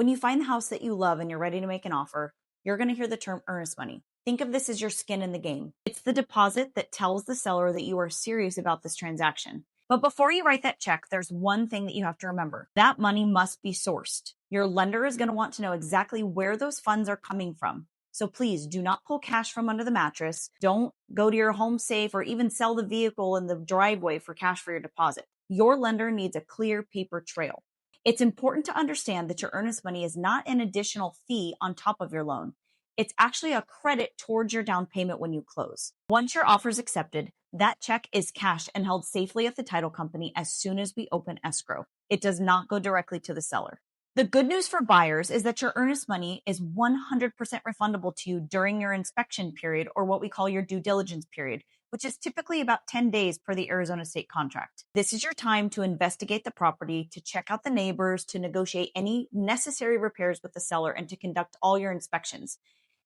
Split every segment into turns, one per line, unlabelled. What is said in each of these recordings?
When you find the house that you love and you're ready to make an offer, you're going to hear the term earnest money. Think of this as your skin in the game. It's the deposit that tells the seller that you are serious about this transaction. But before you write that check, there's one thing that you have to remember. That money must be sourced. Your lender is going to want to know exactly where those funds are coming from. So please do not pull cash from under the mattress. Don't go to your home safe or even sell the vehicle in the driveway for cash for your deposit. Your lender needs a clear paper trail. It's important to understand that your earnest money is not an additional fee on top of your loan. It's actually a credit towards your down payment when you close. Once your offer is accepted, that check is cashed and held safely at the title company as soon as we open escrow. It does not go directly to the seller. The good news for buyers is that your earnest money is 100% refundable to you during your inspection period, or what we call your due diligence period, which is typically about 10 days per the Arizona state contract. This is your time to investigate the property, to check out the neighbors, to negotiate any necessary repairs with the seller, and to conduct all your inspections.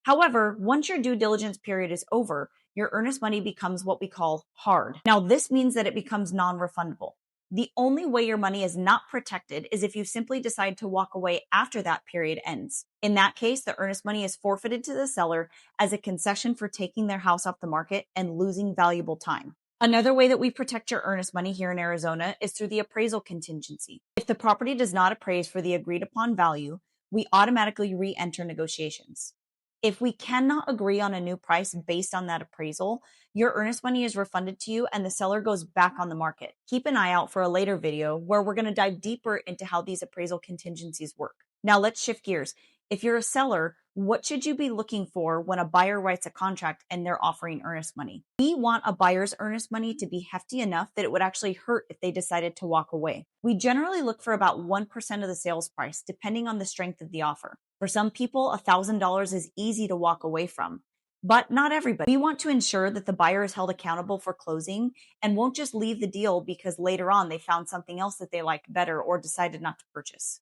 However, once your due diligence period is over, your earnest money becomes what we call hard. Now, this means that it becomes non-refundable. The only way your money is not protected is if you simply decide to walk away after that period ends. In that case, the earnest money is forfeited to the seller as a concession for taking their house off the market and losing valuable time. Another way that we protect your earnest money here in Arizona is through the appraisal contingency. If the property does not appraise for the agreed upon value, we automatically re-enter negotiations. If we cannot agree on a new price based on that appraisal, your earnest money is refunded to you and the seller goes back on the market. Keep an eye out for a later video where we're going to dive deeper into how these appraisal contingencies work. Now let's shift gears. If you're a seller, what should you be looking for when a buyer writes a contract and they're offering earnest money? We want a buyer's earnest money to be hefty enough that it would actually hurt if they decided to walk away. We generally look for about 1% of the sales price, depending on the strength of the offer. For some people, $1,000 is easy to walk away from, but not everybody. We want to ensure that the buyer is held accountable for closing and won't just leave the deal because later on they found something else that they liked better or decided not to purchase.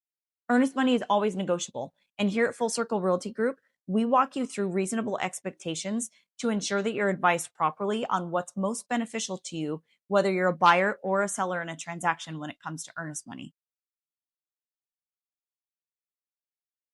Earnest money is always negotiable, and here at Full Circle Realty Group, we walk you through reasonable expectations to ensure that you're advised properly on what's most beneficial to you, whether you're a buyer or a seller in a transaction when it comes to earnest money.